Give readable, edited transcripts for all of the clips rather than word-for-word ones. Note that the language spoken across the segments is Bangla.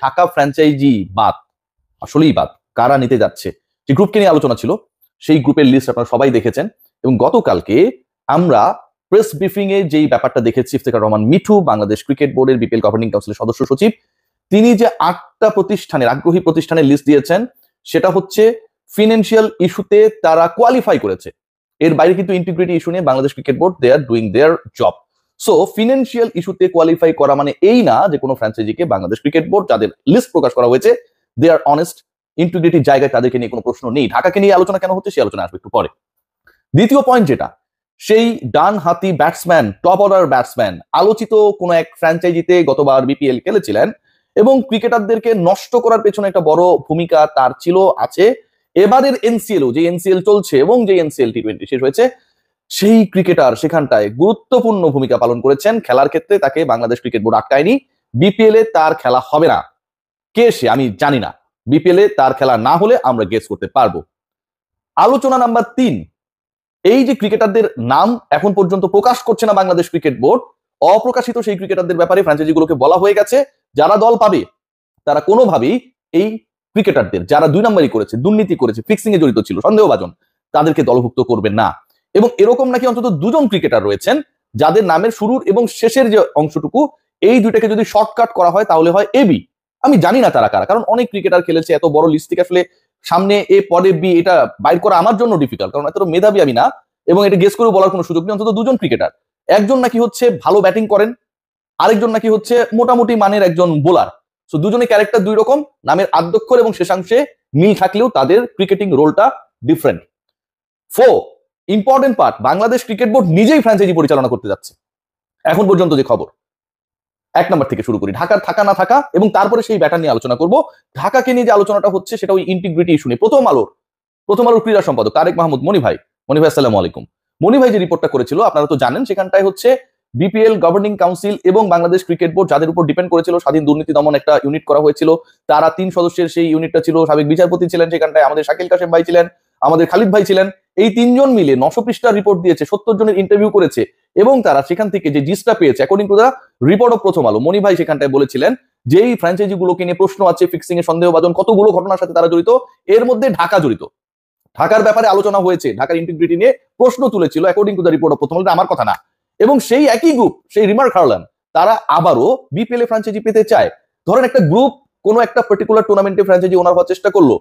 ঢাকা ফ্র্যাঞ্চাইজি বাদ, আসলেই বাদ, কারা নিতে যাচ্ছে, যে গ্রুপকে নিয়ে আলোচনা ছিল সেই গ্রুপের লিস্ট আপনারা সবাই দেখেছেন। এবং গতকালকে আমরা প্রেস ব্রিফিং এ যেই ব্যাপারটা দেখেছি, ইফতেখার রহমান মিঠু বাংলাদেশ ক্রিকেট বোর্ডের বিপিএল গভর্নিং কাউন্সিলের সদস্য সচিব, তিনি যে 8টা প্রতিষ্ঠানের, আগ্রহী প্রতিষ্ঠানের লিস্ট দিয়েছেন, সেটা হচ্ছে ফিনান্সিয়াল ইস্যুতে তারা কোয়ালিফাই করেছে। এর বাইরে কিন্তু ইন্টিগ্রিটি ইস্যু নিয়ে Bangladesh cricket board they are doing their job. So financial ইস্যুতে কোয়ালিফাই করা মানে এই না যে কোনো ফ্র্যাঞ্চাইজিকে বাংলাদেশ ক্রিকেট বোর্ড যাদের লিস্ট প্রকাশ করা হয়েছে দে আর অনেস্ট, ইন্টিগ্রিটির জায়গায় তাদেরকে নিয়ে কোনো প্রশ্ন নেই। ঢাকাকে নিয়ে আলোচনা কেন হচ্ছে সেই আলোচনা আসবে একটু পরে। দ্বিতীয় পয়েন্ট যেটা, সেই ডান হাতি ব্যাটসম্যান, টপ অর্ডার ব্যাটসম্যান আলোচিত কোন এক ফ্র্যাঞ্চাইজিতে গতবার বিপিএল খেলেছিলেন এবং ক্রিকেটারদেরকে নষ্ট করার পেছনে একটা বড় ভূমিকা তার ছিল, আছে। এবারের এনসিএল, যে এনসিএল চলছে এবং যে এনসিএল টি20 শেষ হয়েছে, সেই ক্রিকেটার সেখানটায় গুরুত্বপূর্ণ ভূমিকা পালন করেছেন খেলার ক্ষেত্রে। তাকে বাংলাদেশ ক্রিকেট বোর্ড আটকায়নি। বিপিএল এ তার খেলা হবে না, কে সে আমি জানি না। বিপিএল এ তার খেলা না হলে আমরা গেস করতে পারবো। আলোচনা নাম্বার 3, এই যে ক্রিকেটারদের নাম এখন পর্যন্ত প্রকাশ করছে না বাংলাদেশ ক্রিকেট বোর্ড, অপ্রকাশিত সেই ক্রিকেটারদের ব্যাপারে ফ্র্যাঞ্চাইজিগুলোকে বলা হয়ে গেছে যারা দল পাবে তারা কোনোভাবেই এই ক্রিকেটারদের, যারা 2 নম্বরই করেছে, দুর্নীতি করেছে, ফিক্সিং এ জড়িত ছিল, সন্দেহভাজন, তাদেরকে দলভুক্ত করবেন না। এবং এরকম নাকি অন্তত 2 জন ক্রিকেটার রয়েছেন যাদের নামের শুরুর এবং শেষের যে অংশটুকু, এই দুইটাকে যদি শর্টকাট করা হয় তাহলে হয় এবি। আমি জানি না তারা কারা, কারণ অনেক ক্রিকেটার খেলেছে, এত বড় লিস্ট থেকে আসলে সামনে এ পরে বি এটা বাইর করা আমার জন্য ডিফিকাল্ট, কারণ এত মেধাবী আমি না এবং এটা গেস করে বলার কোনো সুযোগ নেই। অন্তত 2 জন ক্রিকেটার, একজন নাকি হচ্ছে ভালো ব্যাটিং করেন, আরেকজন নাকি হচ্ছে মোটামুটি মানের একজন বোলার। সো দুজনের ক্যারেক্টার 2 রকম, নামের আদ্যক্ষর এবং শেষাংশে মিল থাকলেও তাদের ক্রিকেটিং রোলটা different. 4 important part, Bangladesh cricket board নিজেই ফ্র্যাঞ্চাইজি পরিচালনা করতে যাচ্ছে এখন পর্যন্ত যে খবর। 1 নম্বর থেকে শুরু করি, ঢাকার থাকা না থাকা, এবং তারপরে সেই ব্যাটার নিয়ে আলোচনা করব। ঢাকাকে নিয়ে যে আলোচনাটা হচ্ছে সেটা ওই ইন্টিগ্রিটি ইস্যু নিয়ে। প্রথম আলোর ক্রীড়া সম্পাদক তারেক মাহমুদ মনি ভাই, আসসালামু আলাইকুম। মনি ভাই যে রিপোর্টটা করেছিল আপনারা তো জানেন, সেখানটায় হচ্ছে বিপিএল গভর্নিং কাউন্সিল এবং বাংলাদেশ ক্রিকেট বোর্ড যাদের উপর ডিপেন্ড করেছিল, স্বাধীন দুর্নীতি দমন একটা ইউনিট করা হয়েছিল, তারা 3 সদস্যের সেই ইউনিটটা ছিল। সাবেক বিচারপতি ছিলেন সেখানটায়, আমাদের শাকিল কাশেম ভাই ছিলেন, আমাদের খালিদ ভাই ছিলেন। এই 3 জন মিলে 900 পৃষ্ঠার রিপোর্ট দিয়েছে, 70 জনের ইন্টারভিউ করেছে এবং তারা সেখান থেকে যে জিসটা পেয়েছে, according to the report of Prothom Alo, মনি ভাই সেখানটায় বলেছিলেন যে এই ফ্র্যাঞ্চাইজি গুলোকে নিয়ে প্রশ্ন আছে, ফিক্সিং এর সন্দেহভাজন কতগুলো ঘটনার সাথে তারা জড়িত, এর মধ্যে ঢাকা জড়িত। ঢাকার ব্যাপারে আলোচনা হয়েছে, ঢাকার ইন্টিগ্রিটি নিয়ে প্রশ্ন তুলেছিল, according to the report of Prothom Alo, আমার কথা না। এবং সেই একই গ্রুপ, সেই রিমার্ক হারলান, তারা আবারও বিপিএল এ ফ্র্যাঞ্চাইজি পেতে চায়। ধরেন একটা গ্রুপ কোন একটা পার্টিকুলার টুর্নামেন্টে ফ্র্যাঞ্চাইজি ওনার হওয়ার চেষ্টা করলো,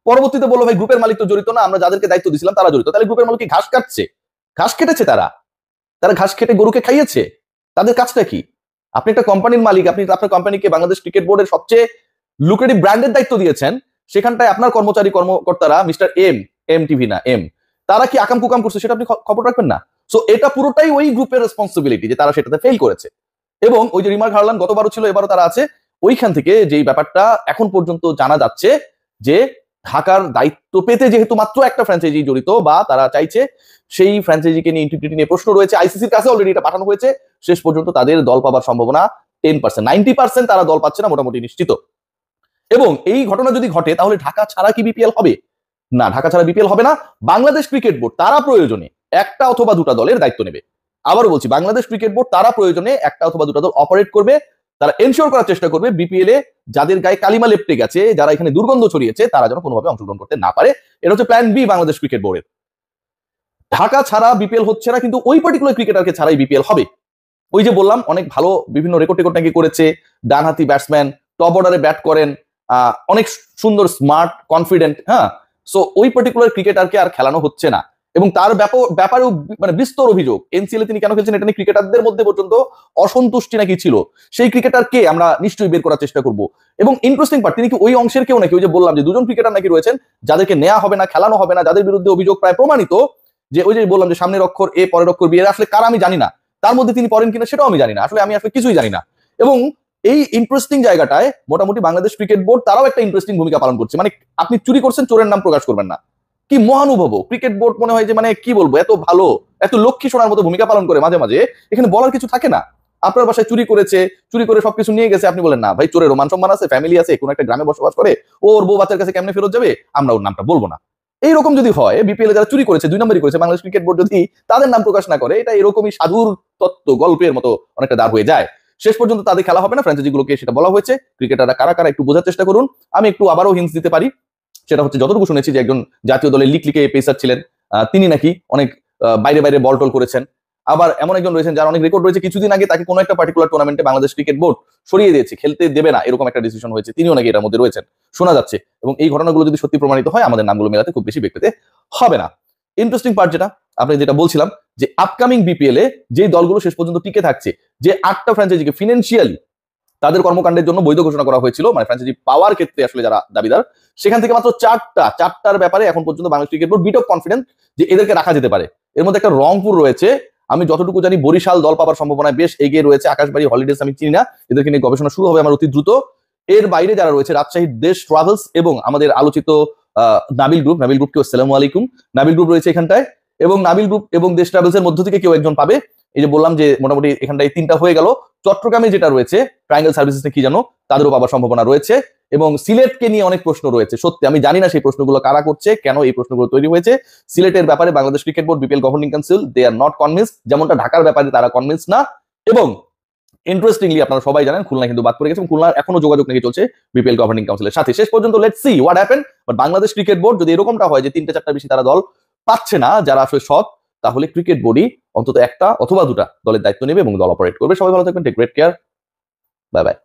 পরবর্তীতে বললো ভাই গ্রুপের মালিক তো জড়িত না, আমরা যাদেরকে দায়িত্ব দিয়েছিলাম তারা জড়িত। তাহলে গ্রুপের মালিক কি ঘাস কাটছে? ঘাস কেটেছে তারা ঘাস কেটে গরুকে খাইয়েছে। তাদের কাজটা কি? আপনি একটা কোম্পানির মালিক, আপনি আপনার কোম্পানিকে বাংলাদেশ ক্রিকেট বোর্ডের সবচেয়ে লুক্রেটিভ ব্র্যান্ডের দায়িত্ব দিয়েছেন, সেখানটায় আপনার কর্মচারী কর্মকর্তারা মিস্টার এম টিভি না এম, তারা কি আকাম কুকাম করছে সেটা আপনি খবর রাখবেন না? সো এটা পুরোটাই ওই গ্রুপের রেসপন্সিবিলিটি যে তারা সেটাতে ফেল করেছে। এবং ওই যে রিমার্ক হারলান গতবারও ছিল, এবারও তারা আছে। ওইখান থেকে যেই ব্যাপারটা এখন পর্যন্ত জানা যাচ্ছে যে ঢাকার দায়িত্ব পেতে যেহেতু মাত্র একটা ফ্র্যাঞ্চাইজি জড়িত বা তারা চাইছে, সেই ফ্র্যাঞ্চাইজিকে নিয়ে ইন্টিগ্রিটি নিয়ে প্রশ্ন রয়েছে, আইসিসির কাছে অলরেডি এটা পাঠানো হয়েছে। শেষ পর্যন্ত তাদের দল পাবার সম্ভাবনা 10%, 90% তারা দল পাচ্ছে না মোটামুটি নিশ্চিত। এবং এই ঘটনা যদি ঘটে তাহলে ঢাকা ছাড়া কি বিপিএল হবে? না, ঢাকা ছাড়া বিপিএল হবে না। বাংলাদেশ ক্রিকেট বোর্ড তারা প্রয়োজনে 1টা অথবা 2টা দলের দায়িত্ব নেবে। আবারও বলছি, বাংলাদেশ ক্রিকেট বোর্ড তারা প্রয়োজনে 1টা অথবা 2টা দল অপারেট করবে। তারা এনশিওর করার চেষ্টা করবে বিপিএল এ যাদের গায়ে কালিমা লেপটে গেছে, যারা এখানে দুর্গন্ধ ছড়িয়েছে, তারা যেন কোনোভাবে অংশগ্রহণ করতে না পারে। এটা হচ্ছে প্ল্যান বি বাংলাদেশ ক্রিকেট বোর্ডের। ঢাকা ছাড়া বিপিএল হচ্ছে না, কিন্তু ওই পার্টিকুলার ক্রিকেটারকে ছাড়াই বিপিএল হবে। ওই যে বললাম অনেক ভালো বিভিন্ন রেকর্ড নাকি করেছে, ডানহাতি ব্যাটসম্যান, টপ অর্ডারে ব্যাট করেন, অনেক সুন্দর, স্মার্ট, কনফিডেন্ট। হ্যাঁ, সো ওই পার্টিকুলার ক্রিকেটারকে আর খেলানো হচ্ছে না। এবং তার ব্যাপারেও মানে বিস্তর অভিযোগ, এনসিএল তিনি কেন খেলছেন এটা নিয়ে ক্রিকেটারদের মধ্যে পর্যন্ত অসন্তুষ্টি নাকি ছিল। সেই ক্রিকেটারকে আমরা নিশ্চয়ই বের করার চেষ্টা করব। এবং ইন্টারেস্টিং পার্ট, তিনি কি ওই অংশের কেউ নাকি, ওই যে বললাম যে 2 জন ক্রিকেটার নাকি রয়েছেন যাদেরকে নেওয়া হবে না, খেলানো হবে না, যাদের বিরুদ্ধে অভিযোগ প্রায় প্রমাণিত, যে ওই যে বললাম যে সামনের অক্ষর এ পরের অক্ষর বি, এর আসলে কারা আমি জানি না, তার মধ্যে তিনি পড়েন কিনা সেটাও আমি জানি না, আসলে আমি আসলে কিছুই জানি না। এবং এই ইন্টারেস্টিং জায়গাটায় মোটামুটি বাংলাদেশ ক্রিকেট বোর্ড তারাও একটা ইন্টারেস্টিং ভূমিকা পালন করছে। মানে আপনি চুরি করছেন, চোরের নাম প্রকাশ করবেন না, কি মহানুভব ক্রিকেট বোর্ড, মনে হয় যে মানে কি বলবো, এত ভালো, এত লক্ষ্মী সোনার মতো ভূমিকা পালন করে মাঝে মাঝে, এখানে বলার কিছু থাকে না। আপনার বাসায় চুরি করেছে, চুরি করে সবকিছু নিয়ে গেছে, আপনি বলেন না ভাই চোরের মান সম্মান আছে, ফ্যামিলি আছে, কোন একটা গ্রামে বসবাস করে, ওর বউ বাচ্চার কাছে কেমনে ফেরত যাবে, আমরা ওর নামটা বলবো না। এইরকম যদি হয়, বিপিএল যারা চুরি করেছে, 2 নম্বরই করেছে, বাংলাদেশ ক্রিকেট বোর্ড যদি তাদের নাম প্রকাশ না করে, এটা এরকমই সাধুর তত্ত্ব গল্পের মতো অনেকটা দাঁড় হয়ে যায়। শেষ পর্যন্ত তাদের খেলা হবে না, ফ্র্যাঞ্চাইজিগুলোকে সেটা বলা হয়েছে। ক্রিকেটাররা কারা কারা একটু বোঝার চেষ্টা করুন। আমি একটু আবারও হিন্টস দিতে পারি, সেটা হচ্ছে যতটুকু শুনেছি যে একজন জাতীয় দলের লিগে পেসার ছিলেন, তিনি নাকি অনেক বাইরে বাইরে বল টল করেছেন। আবার এমন একজন রয়েছেন যার অনেক রেকর্ড রয়েছে, কিছুদিন আগে তাকে কোনো একটা পার্টিকুলার টুর্নামেন্টে বাংলাদেশ ক্রিকেট বোর্ড সরিয়ে দিয়েছে, খেলতে দেবে না, এরকম একটা ডিসিশন হয়েছে, তিনিও নাকি এটার মধ্যে রয়েছেন শোনা যাচ্ছে। এবং এই ঘটনাগুলো যদি সত্যি প্রমাণিত হয়, আমাদের নামগুলো মেলাতে খুব বেশি ব্যক্তিতে হবে না। ইন্টারেস্টিং পার্ট যেটা আপনি যেটা বলছিলাম, যে আপকামিং বিপিএল এ যে দলগুলো শেষ পর্যন্ত টিকে থাকছে, যে 8টা ফ্র্যাঞ্চাইজিকে ফিনান্সিয়ালি তাদের কর্মকাণ্ডের জন্য বৈধ ঘোষণা করা হয়েছিল, মানে ফ্র্যাঞ্চাইজি পাওয়ার ক্ষেত্রে আসলে যারা দাবিদার, সেখান থেকে মাত্র চারটার ব্যাপারে এখন পর্যন্ত Bangladesh cricket board bit of confidence যে এদেরকে রাখা যেতে পারে। এর মধ্যে একটা রংপুর রয়েছে, আমি যতটুকু জানি বরিশাল দল পাওয়ার সম্ভাবনা বেশ এগিয়ে রয়েছে, আকাশবাড়ি হলিডেজ আমি চিনি না, এদেরকে নিয়ে গবেষণা শুরু হবে আমার অতি দ্রুত। এর বাইরে যারা রয়েছে, রাজশাহীর দেশ ট্রাভেলস এবং আমাদের আলোচিত নাবিল গ্রুপ কেউ, আসসালামু আলাইকুম, নাবিল গ্রুপ রয়েছে এখানটায়, এবং নাবিল গ্রুপ এবং দেশ ট্রাভেলস এর মধ্য থেকে কেউ একজন পাবে। এই যে বললাম যে মোটামুটি এখানটায় 3টা হয়ে গেল। চট্টগ্রামে যেটা রয়েছে ট্রায়াঙ্গেল সার্ভিসেস কি জানো, তাদেরও পাওয়ার সম্ভাবনা রয়েছে। এবং সিলেটকে নিয়ে অনেক প্রশ্ন রয়েছে, সত্যি আমি জানি না সেই প্রশ্নগুলো কারা করছে, কেন এই প্রশ্নগুলো তৈরি হয়েছে। সিলেটের ব্যাপারে Bangladesh cricket board, BPL governing council, they are not convinced, যেমনটা ঢাকার ব্যাপারে তারা কনভিন্স না। এবং ইন্টারেস্টিংলি আপনারা সবাই জানেন খুলনা কিন্তু বাদ পড়ে গেছে, এবং খুলনার এখনো যোগাযোগ নাকি চলছে বিপিএল গভর্নিং কাউন্সিলের সাথে। শেষ পর্যন্ত let's see what happen. But Bangladesh cricket board যদি এরকমটা হয় যে 3টে-4টা বেশি তারা দল পাচ্ছে না যারা আসলে সৎ, তাহলে ক্রিকেট বোর্ডই অন্তত 1টা অথবা 2টা দলের দায়িত্ব নেবে এবং দল অপারেট করবে। সবাই ভালো থাকবেন, take great care, bye by.